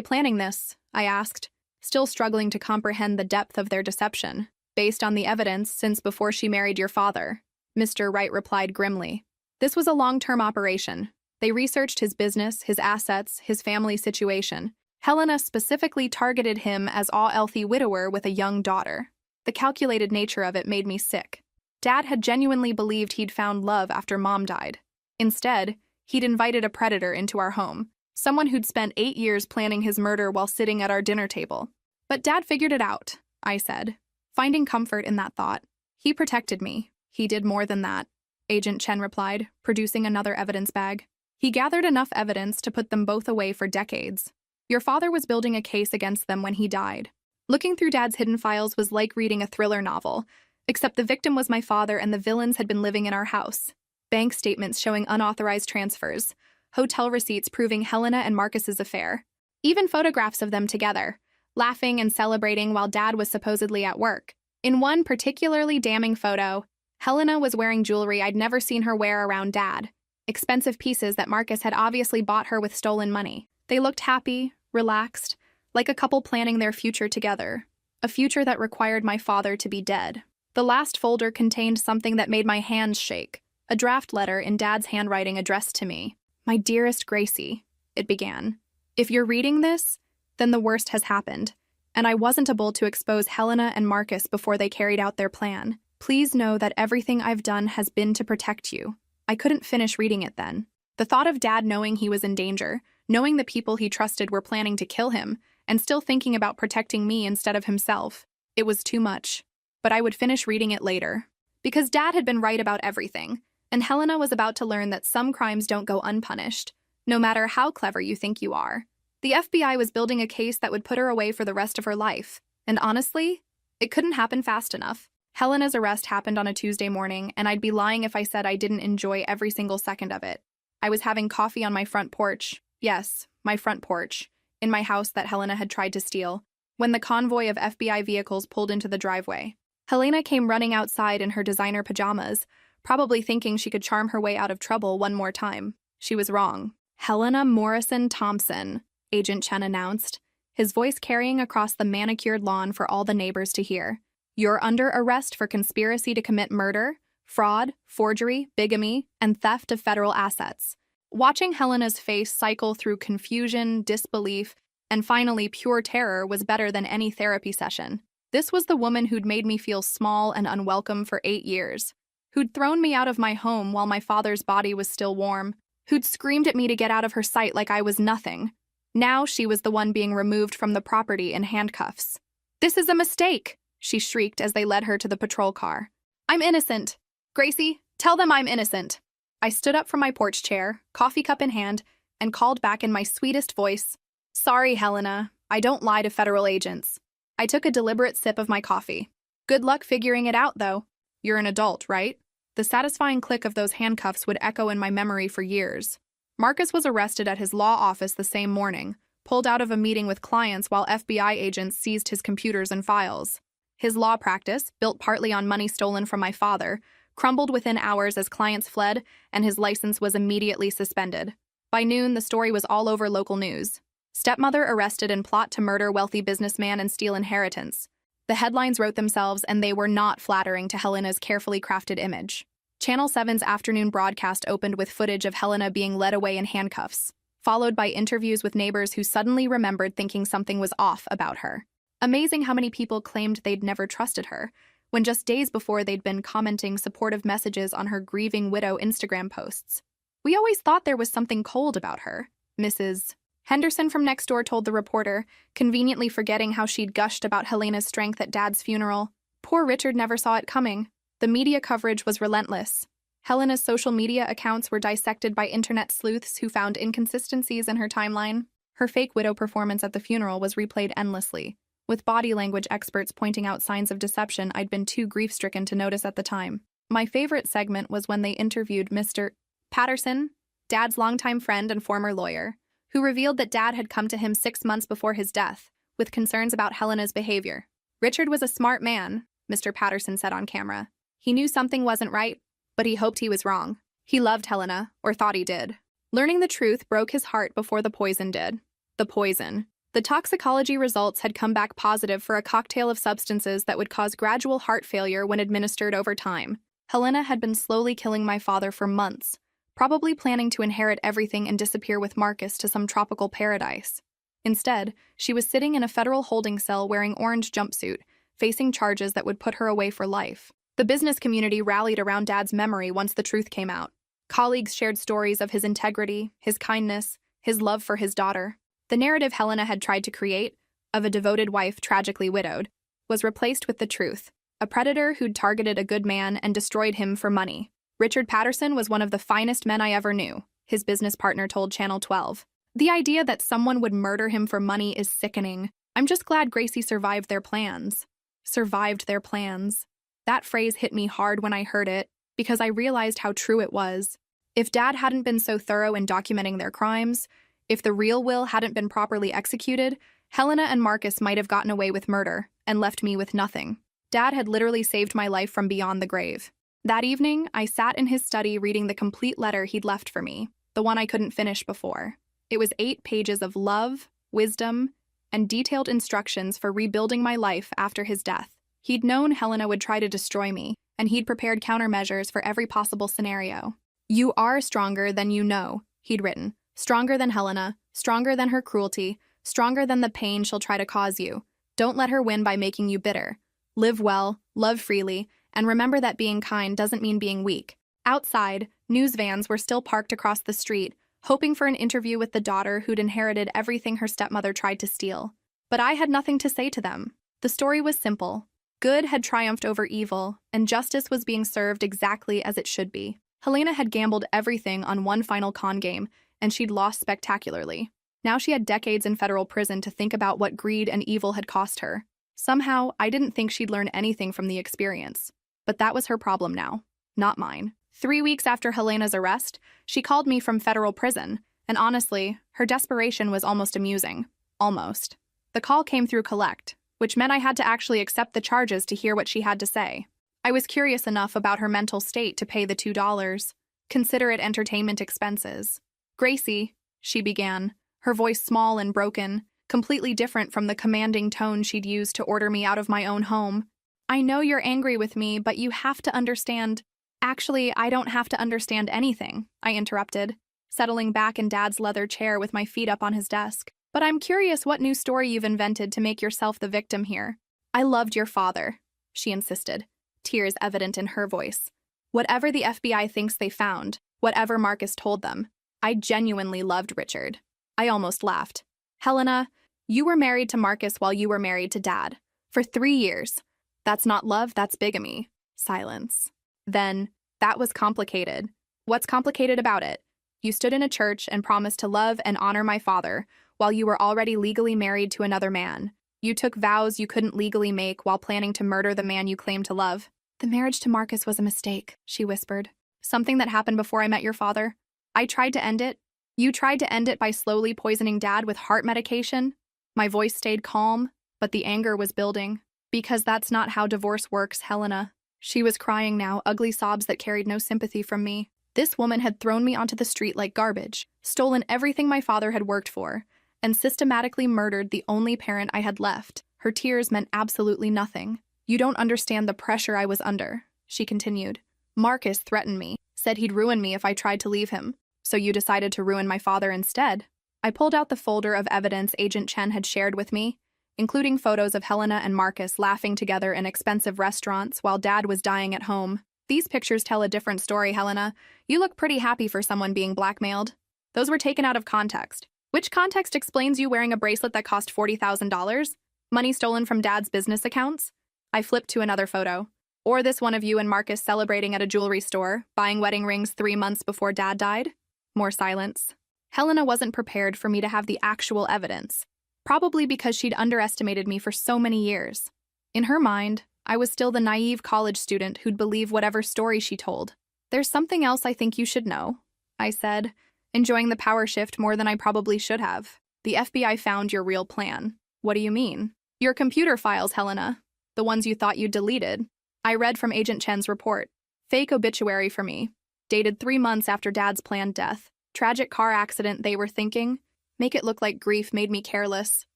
planning this? I asked, still struggling to comprehend the depth of their deception. Based on the evidence since before she married your father, Mr. Wright replied grimly. This was a long-term operation. They researched his business, his assets, his family situation. Helena specifically targeted him as a wealthy widower with a young daughter. The calculated nature of it made me sick. Dad had genuinely believed he'd found love after Mom died. Instead, he'd invited a predator into our home, someone who'd spent 8 years planning his murder while sitting at our dinner table. But Dad figured it out, I said, finding comfort in that thought. He protected me. He did more than that, Agent Chen replied, producing another evidence bag. He gathered enough evidence to put them both away for decades. Your father was building a case against them when he died. Looking through Dad's hidden files was like reading a thriller novel, except the victim was my father and the villains had been living in our house. Bank statements showing unauthorized transfers, hotel receipts proving Helena and Marcus's affair, even photographs of them together, laughing and celebrating while Dad was supposedly at work. In one particularly damning photo, Helena was wearing jewelry I'd never seen her wear around Dad, expensive pieces that Marcus had obviously bought her with stolen money. They looked happy, relaxed, like a couple planning their future together, a future that required my father to be dead. The last folder contained something that made my hands shake, a draft letter in Dad's handwriting addressed to me. My dearest Gracie, it began. If you're reading this, then the worst has happened, and I wasn't able to expose Helena and Marcus before they carried out their plan. Please know that everything I've done has been to protect you. I couldn't finish reading it then. The thought of Dad knowing he was in danger, knowing the people he trusted were planning to kill him, and still thinking about protecting me instead of himself, it was too much. But I would finish reading it later. Because Dad had been right about everything, and Helena was about to learn that some crimes don't go unpunished, no matter how clever you think you are. The FBI was building a case that would put her away for the rest of her life, and honestly, it couldn't happen fast enough. Helena's arrest happened on a Tuesday morning, and I'd be lying if I said I didn't enjoy every single second of it. I was having coffee on my front porch, yes, my front porch, in my house that Helena had tried to steal, when the convoy of FBI vehicles pulled into the driveway. Helena came running outside in her designer pajamas, probably thinking she could charm her way out of trouble one more time. She was wrong. Helena Morrison Thompson, Agent Chen announced, his voice carrying across the manicured lawn for all the neighbors to hear. You're under arrest for conspiracy to commit murder, fraud, forgery, bigamy, and theft of federal assets. Watching Helena's face cycle through confusion, disbelief, and finally pure terror was better than any therapy session. This was the woman who'd made me feel small and unwelcome for 8 years, who'd thrown me out of my home while my father's body was still warm, who'd screamed at me to get out of her sight like I was nothing. Now she was the one being removed from the property in handcuffs. "This is a mistake," she shrieked as they led her to the patrol car. "I'm innocent. Gracie, tell them I'm innocent." I stood up from my porch chair, coffee cup in hand, and called back in my sweetest voice, "Sorry, Helena, I don't lie to federal agents." I took a deliberate sip of my coffee. "Good luck figuring it out, though. You're an adult, right?" The satisfying click of those handcuffs would echo in my memory for years. Marcus was arrested at his law office the same morning, pulled out of a meeting with clients while FBI agents seized his computers and files. His law practice, built partly on money stolen from my father, crumbled within hours as clients fled, and his license was immediately suspended. By noon, the story was all over local news. Stepmother arrested in plot to murder wealthy businessman and steal inheritance. The headlines wrote themselves, and they were not flattering to Helena's carefully crafted image. Channel 7's afternoon broadcast opened with footage of Helena being led away in handcuffs, followed by interviews with neighbors who suddenly remembered thinking something was off about her. Amazing how many people claimed they'd never trusted her, when just days before they'd been commenting supportive messages on her grieving widow Instagram posts. "We always thought there was something cold about her," Mrs. Henderson from next door told the reporter, conveniently forgetting how she'd gushed about Helena's strength at Dad's funeral. Poor Richard never saw it coming. The media coverage was relentless. Helena's social media accounts were dissected by internet sleuths who found inconsistencies in her timeline. Her fake widow performance at the funeral was replayed endlessly, with body language experts pointing out signs of deception I'd been too grief-stricken to notice at the time. My favorite segment was when they interviewed Mr. Patterson, Dad's longtime friend and former lawyer, who revealed that Dad had come to him 6 months before his death, with concerns about Helena's behavior. "Richard was a smart man," Mr. Patterson said on camera. "He knew something wasn't right, but he hoped he was wrong. He loved Helena, or thought he did. Learning the truth broke his heart before the poison did." The poison. The toxicology results had come back positive for a cocktail of substances that would cause gradual heart failure when administered over time. Helena had been slowly killing my father for months, probably planning to inherit everything and disappear with Marcus to some tropical paradise. Instead, she was sitting in a federal holding cell wearing orange jumpsuit, facing charges that would put her away for life. The business community rallied around Dad's memory once the truth came out. Colleagues shared stories of his integrity, his kindness, his love for his daughter. The narrative Helena had tried to create, of a devoted wife tragically widowed, was replaced with the truth: a predator who'd targeted a good man and destroyed him for money. Richard Patterson was one of the finest men I ever knew, his business partner told Channel 12. "The idea that someone would murder him for money is sickening. I'm just glad Gracie survived their plans." Survived their plans. That phrase hit me hard when I heard it, because I realized how true it was. If Dad hadn't been so thorough in documenting their crimes, if the real will hadn't been properly executed, Helena and Marcus might have gotten away with murder and left me with nothing. Dad had literally saved my life from beyond the grave. That evening, I sat in his study reading the complete letter he'd left for me, the one I couldn't finish before. It was 8 pages of love, wisdom, and detailed instructions for rebuilding my life after his death. He'd known Helena would try to destroy me, and he'd prepared countermeasures for every possible scenario. "You are stronger than you know," he'd written. "Stronger than Helena, stronger than her cruelty, stronger than the pain she'll try to cause you. Don't let her win by making you bitter. Live well, love freely, and remember that being kind doesn't mean being weak." Outside, news vans were still parked across the street, hoping for an interview with the daughter who'd inherited everything her stepmother tried to steal. But I had nothing to say to them. The story was simple. Good had triumphed over evil, and justice was being served exactly as it should be. Helena had gambled everything on one final con game, and she'd lost spectacularly. Now she had decades in federal prison to think about what greed and evil had cost her. Somehow, I didn't think she'd learn anything from the experience. But that was her problem now, not mine. 3 weeks after Helena's arrest, she called me from federal prison, and honestly, her desperation was almost amusing. Almost. The call came through collect, which meant I had to actually accept the charges to hear what she had to say. I was curious enough about her mental state to pay the $2. Consider it entertainment expenses. "Gracie," she began, her voice small and broken, completely different from the commanding tone she'd used to order me out of my own home. "I know you're angry with me, but you have to understand—" "Actually, I don't have to understand anything," I interrupted. settling back in Dad's leather chair with my feet up on his desk. But I'm curious what new story you've invented to make yourself the victim here. I loved your father, she insisted, tears evident in her voice. Whatever the FBI thinks they found, whatever Marcus told them, I genuinely loved Richard. I almost laughed. Helena, you were married to Marcus while you were married to Dad. For 3 years. That's not love, that's bigamy. Silence. Then, that was complicated. What's complicated about it? You stood in a church and promised to love and honor my father while you were already legally married to another man. You took vows you couldn't legally make while planning to murder the man you claimed to love. The marriage to Marcus was a mistake, she whispered. Something that happened before I met your father. I tried to end it. You tried to end it by slowly poisoning Dad with heart medication. My voice stayed calm, but the anger was building. Because that's not how divorce works, Helena. She was crying now, ugly sobs that carried no sympathy from me. This woman had thrown me onto the street like garbage, stolen everything my father had worked for, and systematically murdered the only parent I had left. Her tears meant absolutely nothing. You don't understand the pressure I was under, she continued. Marcus threatened me, said he'd ruin me if I tried to leave him. So you decided to ruin my father instead? I pulled out the folder of evidence Agent Chen had shared with me, including photos of Helena and Marcus laughing together in expensive restaurants while Dad was dying at home. These pictures tell a different story, Helena. You look pretty happy for someone being blackmailed. Those were taken out of context. Which context explains you wearing a bracelet that cost $40,000? Money stolen from Dad's business accounts? I flipped to another photo. Or this one of you and Marcus celebrating at a jewelry store, buying wedding rings 3 months before Dad died? More silence. Helena wasn't prepared for me to have the actual evidence, probably because she'd underestimated me for so many years. In her mind, I was still the naive college student who'd believe whatever story she told. There's something else I think you should know, I said, enjoying the power shift more than I probably should have. The FBI found your real plan. What do you mean? Your computer files, Helena. The ones you thought you'd deleted. I read from Agent Chen's report. Fake obituary for me. Dated 3 months after Dad's planned death. Tragic car accident, they were thinking. Make it look like grief made me careless.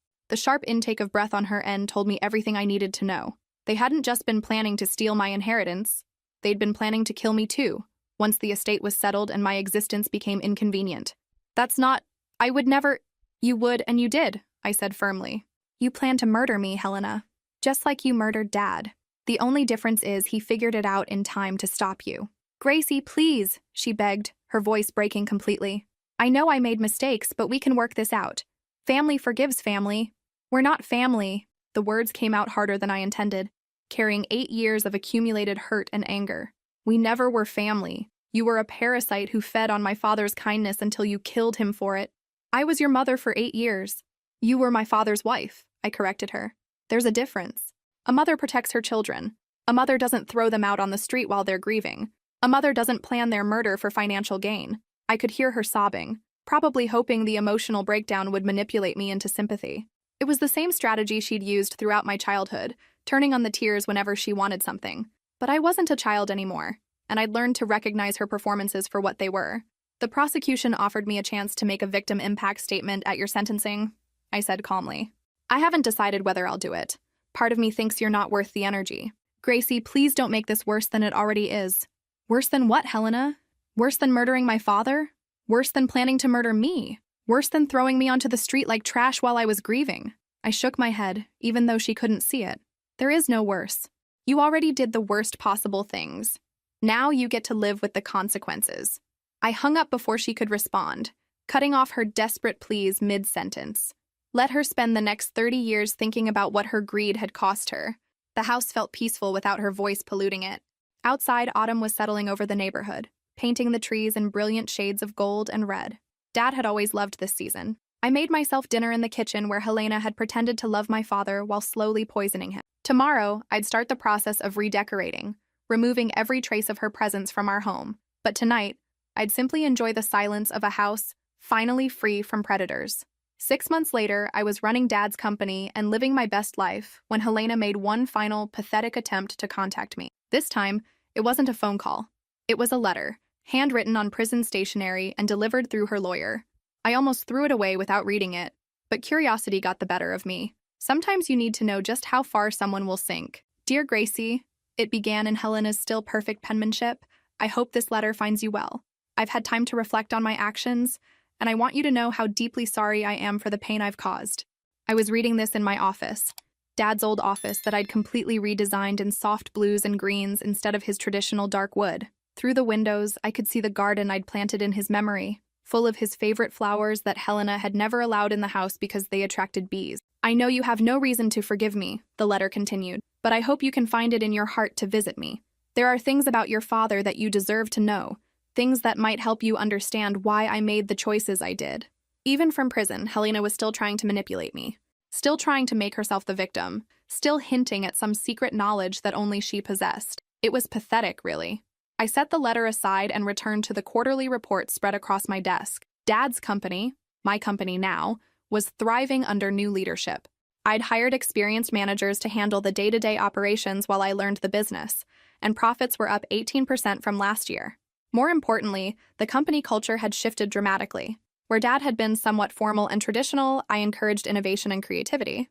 The sharp intake of breath on her end told me everything I needed to know. They hadn't just been planning to steal my inheritance. They'd been planning to kill me too, once the estate was settled and my existence became inconvenient. That's not... I would never... You would and you did, I said firmly. You planned to murder me, Helena. Just like you murdered Dad. The only difference is he figured it out in time to stop you. Gracie, please, she begged, her voice breaking completely. I know I made mistakes, but we can work this out. Family forgives family. We're not family. The words came out harder than I intended, carrying 8 years of accumulated hurt and anger. We never were family. You were a parasite who fed on my father's kindness until you killed him for it. I was your mother for 8 years. You were my father's wife, I corrected her. There's a difference. A mother protects her children. A mother doesn't throw them out on the street while they're grieving. A mother doesn't plan their murder for financial gain. I could hear her sobbing, probably hoping the emotional breakdown would manipulate me into sympathy. It was the same strategy she'd used throughout my childhood, turning on the tears whenever she wanted something. But I wasn't a child anymore, and I'd learned to recognize her performances for what they were. The prosecution offered me a chance to make a victim impact statement at your sentencing, I said calmly. I haven't decided whether I'll do it. Part of me thinks you're not worth the energy. Gracie, please don't make this worse than it already is. Worse than what, Helena? Worse than murdering my father? Worse than planning to murder me? Worse than throwing me onto the street like trash while I was grieving? I shook my head, even though she couldn't see it. There is no worse. You already did the worst possible things. Now you get to live with the consequences. I hung up before she could respond, cutting off her desperate pleas mid-sentence. Let her spend the next 30 years thinking about what her greed had cost her. The house felt peaceful without her voice polluting it. Outside, autumn was settling over the neighborhood, painting the trees in brilliant shades of gold and red. Dad had always loved this season. I made myself dinner in the kitchen where Helena had pretended to love my father while slowly poisoning him. Tomorrow, I'd start the process of redecorating, removing every trace of her presence from our home. But tonight, I'd simply enjoy the silence of a house finally free from predators. 6 months later, I was running Dad's company and living my best life when Helena made one final, pathetic attempt to contact me. This time, it wasn't a phone call. It was a letter, handwritten on prison stationery and delivered through her lawyer. I almost threw it away without reading it, but curiosity got the better of me. Sometimes you need to know just how far someone will sink. Dear Gracie, it began in Helena's still perfect penmanship. I hope this letter finds you well. I've had time to reflect on my actions, and I want you to know how deeply sorry I am for the pain I've caused. I was reading this in my office, Dad's old office that I'd completely redesigned in soft blues and greens instead of his traditional dark wood. Through the windows, I could see the garden I'd planted in his memory, full of his favorite flowers that Helena had never allowed in the house because they attracted bees. I know you have no reason to forgive me, the letter continued, but I hope you can find it in your heart to visit me. There are things about your father that you deserve to know, things that might help you understand why I made the choices I did. Even from prison, Helena was still trying to manipulate me, still trying to make herself the victim, still hinting at some secret knowledge that only she possessed. It was pathetic, really. I set the letter aside and returned to the quarterly report spread across my desk. Dad's company, my company now, was thriving under new leadership. I'd hired experienced managers to handle the day-to-day operations while I learned the business, and profits were up 18% from last year. More importantly, the company culture had shifted dramatically. Where Dad had been somewhat formal and traditional, I encouraged innovation and creativity.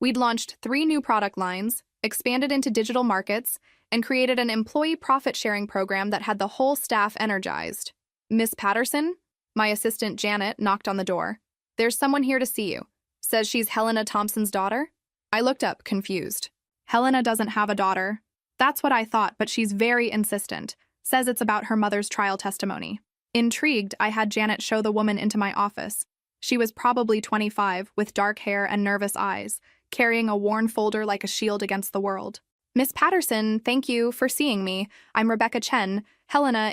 We'd launched 3 new product lines, expanded into digital markets, and created an employee profit-sharing program that had the whole staff energized. Miss Patterson? My assistant Janet knocked on the door. There's someone here to see you. Says she's Helena Thompson's daughter? I looked up, confused. Helena doesn't have a daughter. That's what I thought, but she's very insistent. Says it's about her mother's trial testimony. Intrigued, I had Janet show the woman into my office. She was probably 25, with dark hair and nervous eyes, carrying a worn folder like a shield against the world. Miss Patterson, thank you for seeing me. I'm Rebecca Chen. Helena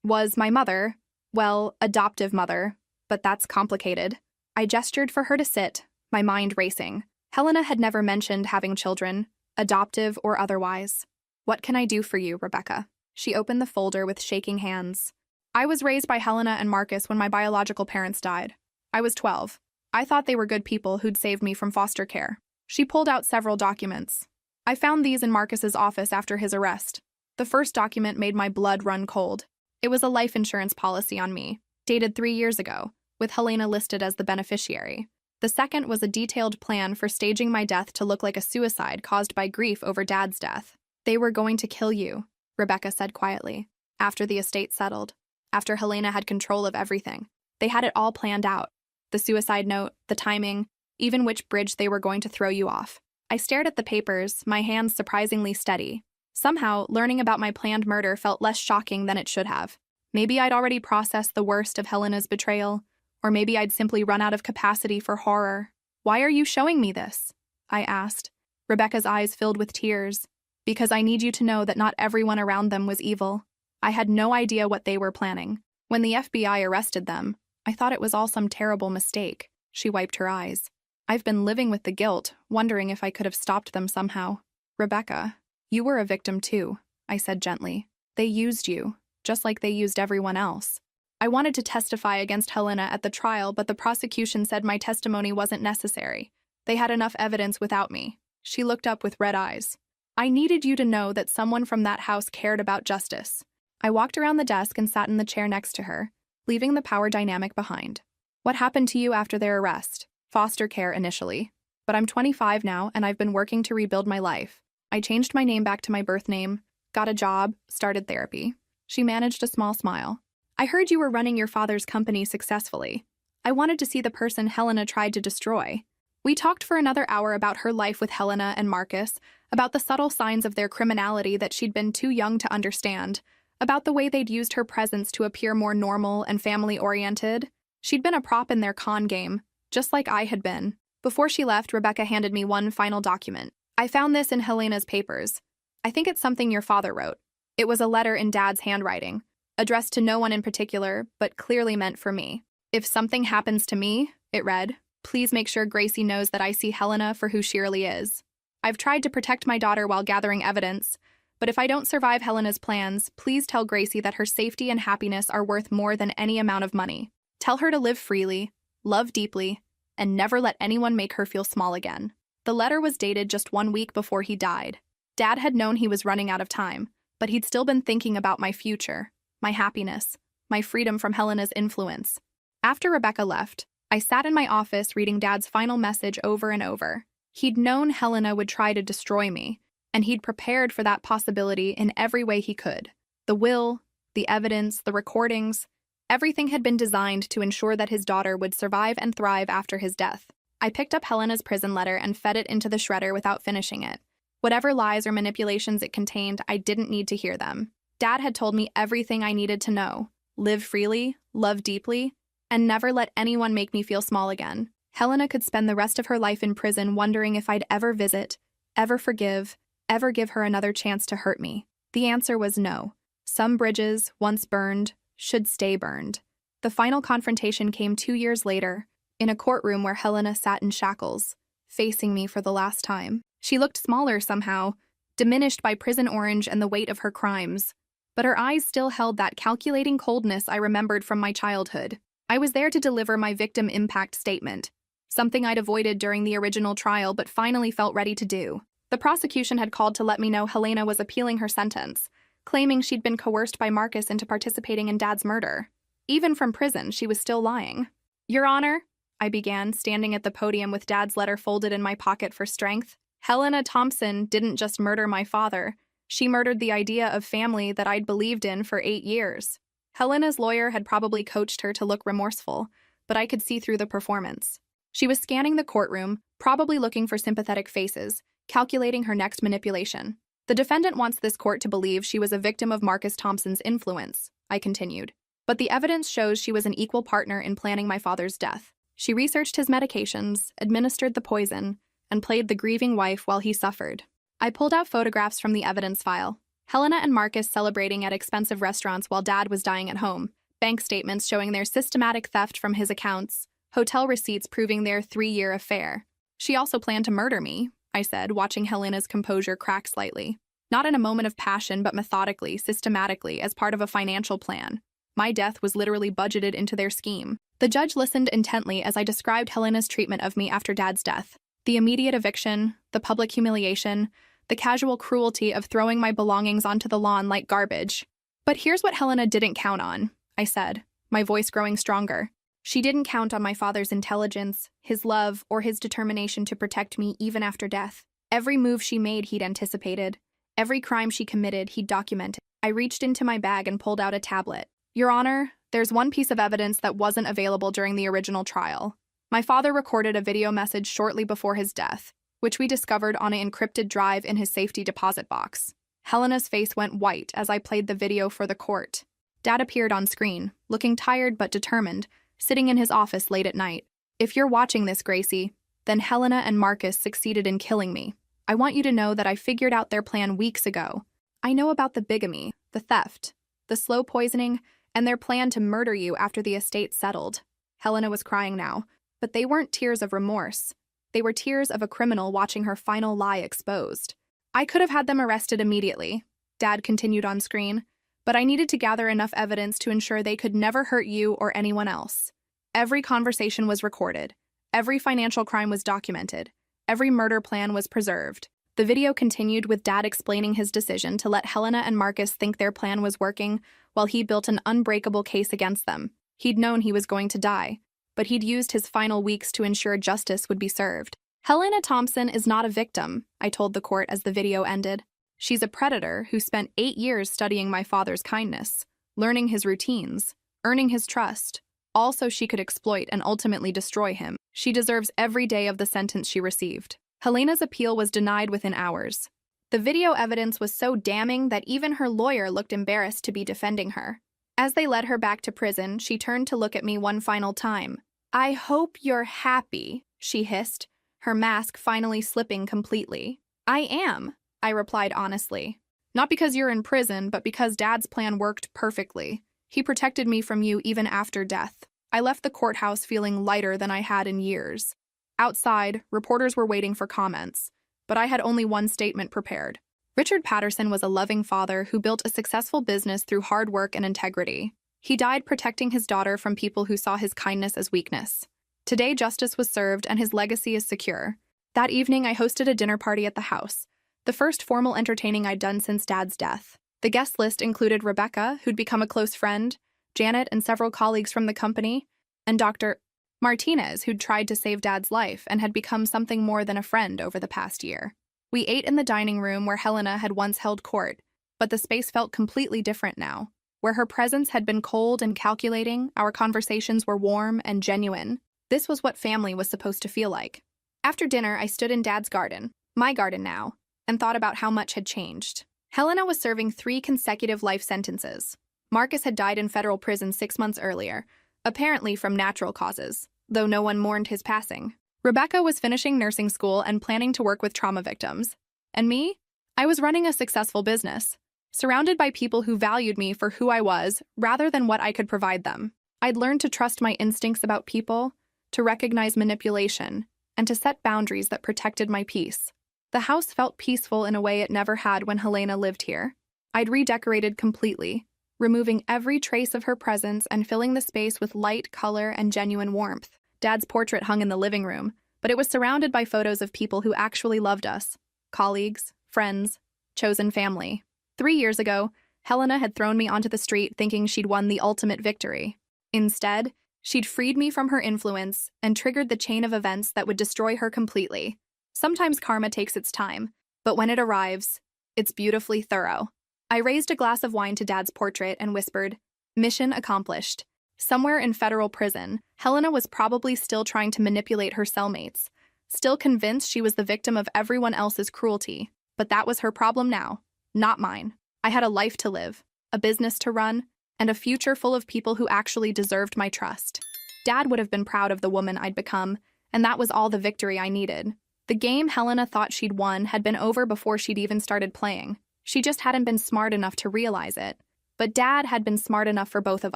was my mother. Well, adoptive mother. But that's complicated. I gestured for her to sit, my mind racing. Helena had never mentioned having children, adoptive or otherwise. What can I do for you, Rebecca? She opened the folder with shaking hands. I was raised by Helena and Marcus when my biological parents died. I was 12. I thought they were good people who'd saved me from foster care. She pulled out several documents. I found these in Marcus's office after his arrest. The first document made my blood run cold. It was a life insurance policy on me, dated 3 years ago, with Helena listed as the beneficiary. The second was a detailed plan for staging my death to look like a suicide caused by grief over Dad's death. They were going to kill you, Rebecca said quietly, after the estate settled, after Helena had control of everything. They had it all planned out. The suicide note, the timing, even which bridge they were going to throw you off. I stared at the papers, my hands surprisingly steady. Somehow, learning about my planned murder felt less shocking than it should have. Maybe I'd already processed the worst of Helena's betrayal, or maybe I'd simply run out of capacity for horror. Why are you showing me this? I asked. Rebecca's eyes filled with tears. Because I need you to know that not everyone around them was evil. I had no idea what they were planning. When the FBI arrested them, I thought it was all some terrible mistake. She wiped her eyes. I've been living with the guilt, wondering if I could have stopped them somehow. Rebecca, you were a victim too, I said gently. They used you, just like they used everyone else. I wanted to testify against Helena at the trial, but the prosecution said my testimony wasn't necessary. They had enough evidence without me. She looked up with red eyes. I needed you to know that someone from that house cared about justice. I walked around the desk and sat in the chair next to her, leaving the power dynamic behind. What happened to you after their arrest? Foster care initially. But I'm 25 now, and I've been working to rebuild my life. I changed my name back to my birth name, got a job, started therapy. She managed a small smile. I heard you were running your father's company successfully. I wanted to see the person Helena tried to destroy. We talked for another hour about her life with Helena and Marcus, about the subtle signs of their criminality that she'd been too young to understand, about the way they'd used her presence to appear more normal and family-oriented. She'd been a prop in their con game, just like I had been. Before she left, Rebecca handed me one final document. I found this in Helena's papers. I think it's something your father wrote. It was a letter in Dad's handwriting, addressed to no one in particular, but clearly meant for me. If something happens to me, it read, please make sure Gracie knows that I see Helena for who she really is. I've tried to protect my daughter while gathering evidence, but if I don't survive Helena's plans, please tell Gracie that her safety and happiness are worth more than any amount of money. Tell her to live freely, love deeply, and never let anyone make her feel small again. The letter was dated just 1 week before he died. Dad had known he was running out of time, but he'd still been thinking about my future, my happiness, my freedom from Helena's influence. After Rebecca left, I sat in my office reading Dad's final message over and over. He'd known Helena would try to destroy me, and he'd prepared for that possibility in every way he could. The will, The evidence, the recordings, everything had been designed to ensure that his daughter would survive and thrive after his death. I picked up Helena's prison letter and fed it into the shredder without finishing it. Whatever lies or manipulations it contained, I didn't need to hear them. Dad had told me everything I needed to know. Live freely, love deeply, and never let anyone make me feel small again. Helena could spend the rest of her life in prison wondering if I'd ever visit, ever forgive, ever give her another chance to hurt me. The answer was no. Some bridges, once burned, should stay burned. The final confrontation came 2 years later, in a courtroom where Helena sat in shackles, facing me for the last time. She looked smaller somehow, diminished by prison orange and the weight of her crimes, but her eyes still held that calculating coldness I remembered from my childhood. I was there to deliver my victim impact statement, something I'd avoided during the original trial but finally felt ready to do. The prosecution had called to let me know Helena was appealing her sentence, claiming she'd been coerced by Marcus into participating in Dad's murder. Even from prison, she was still lying. "Your Honor," I began, standing at the podium with Dad's letter folded in my pocket for strength, "Helena Thompson didn't just murder my father. She murdered the idea of family that I'd believed in for 8 years. Helena's lawyer had probably coached her to look remorseful, but I could see through the performance. She was scanning the courtroom, probably looking for sympathetic faces, calculating her next manipulation. The defendant wants this court to believe she was a victim of Marcus Thompson's influence," I continued. "But the evidence shows she was an equal partner in planning my father's death. She researched his medications, administered the poison, and played the grieving wife while he suffered." I pulled out photographs from the evidence file. Helena and Marcus celebrating at expensive restaurants while Dad was dying at home, bank statements showing their systematic theft from his accounts, hotel receipts proving their 3-year affair. "She also planned to murder me," I said, watching Helena's composure crack slightly. "Not in a moment of passion, but methodically, systematically, as part of a financial plan. My death was literally budgeted into their scheme." The judge listened intently as I described Helena's treatment of me after Dad's death. The immediate eviction, the public humiliation, the casual cruelty of throwing my belongings onto the lawn like garbage. "But here's what Helena didn't count on," I said, my voice growing stronger. "She didn't count on my father's intelligence, his love, or his determination to protect me even after death. Every move she made he'd anticipated. Every crime she committed he'd documented." I reached into my bag and pulled out a tablet. "Your Honor, there's one piece of evidence that wasn't available during the original trial. My father recorded a video message shortly before his death, which we discovered on an encrypted drive in his safety deposit box." Helena's face went white as I played the video for the court. Dad appeared on screen, looking tired but determined, sitting in his office late at night. "If you're watching this, Gracie, then Helena and Marcus succeeded in killing me. I want you to know that I figured out their plan weeks ago. I know about the bigamy, the theft, the slow poisoning, and their plan to murder you after the estate settled." Helena was crying now, but they weren't tears of remorse. They were tears of a criminal watching her final lie exposed. "I could have had them arrested immediately," Dad continued on screen, "but I needed to gather enough evidence to ensure they could never hurt you or anyone else. Every conversation was recorded. Every financial crime was documented. Every murder plan was preserved." The video continued with Dad explaining his decision to let Helena and Marcus think their plan was working while he built an unbreakable case against them. He'd known he was going to die, but he'd used his final weeks to ensure justice would be served. "Helena Thompson is not a victim," I told the court as the video ended. "She's a predator who spent 8 years studying my father's kindness, learning his routines, earning his trust, all so she could exploit and ultimately destroy him. She deserves every day of the sentence she received." Helena's appeal was denied within hours. The video evidence was so damning that even her lawyer looked embarrassed to be defending her. As they led her back to prison, she turned to look at me one final time. "I hope you're happy," she hissed, her mask finally slipping completely. "I am," I replied honestly. "Not because you're in prison, but because Dad's plan worked perfectly. He protected me from you even after death." I left the courthouse feeling lighter than I had in years. Outside, reporters were waiting for comments, but I had only one statement prepared. Richard Patterson was a loving father who built a successful business through hard work and integrity. He died protecting his daughter from people who saw his kindness as weakness. Today, justice was served and his legacy is secure. That evening, I hosted a dinner party at the house, the first formal entertaining I'd done since Dad's death. The guest list included Rebecca, who'd become a close friend, Janet and several colleagues from the company, and Dr. Martinez, who'd tried to save Dad's life and had become something more than a friend over the past year. We ate in the dining room where Helena had once held court, but the space felt completely different now. Where her presence had been cold and calculating, our conversations were warm and genuine. This was what family was supposed to feel like. After dinner, I stood in Dad's garden, my garden now, and thought about how much had changed. Helena was serving 3 consecutive life sentences. Marcus had died in federal prison 6 months earlier, apparently from natural causes, though no one mourned his passing. Rebecca was finishing nursing school and planning to work with trauma victims. And me? I was running a successful business, surrounded by people who valued me for who I was rather than what I could provide them. I'd learned to trust my instincts about people, to recognize manipulation, and to set boundaries that protected my peace. The house felt peaceful in a way it never had when Helena lived here. I'd redecorated completely, removing every trace of her presence and filling the space with light, color, and genuine warmth. Dad's portrait hung in the living room, but it was surrounded by photos of people who actually loved us: colleagues, friends, chosen family. 3 years ago, Helena had thrown me onto the street thinking she'd won the ultimate victory. Instead, she'd freed me from her influence and triggered the chain of events that would destroy her completely. Sometimes karma takes its time, but when it arrives, it's beautifully thorough. I raised a glass of wine to Dad's portrait and whispered, "Mission accomplished." Somewhere in federal prison, Helena was probably still trying to manipulate her cellmates, still convinced she was the victim of everyone else's cruelty. But that was her problem now, not mine. I had a life to live, a business to run, and a future full of people who actually deserved my trust. Dad would have been proud of the woman I'd become, and that was all the victory I needed. The game Helena thought she'd won had been over before she'd even started playing. She just hadn't been smart enough to realize it. But Dad had been smart enough for both of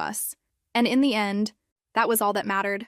us. And in the end, that was all that mattered.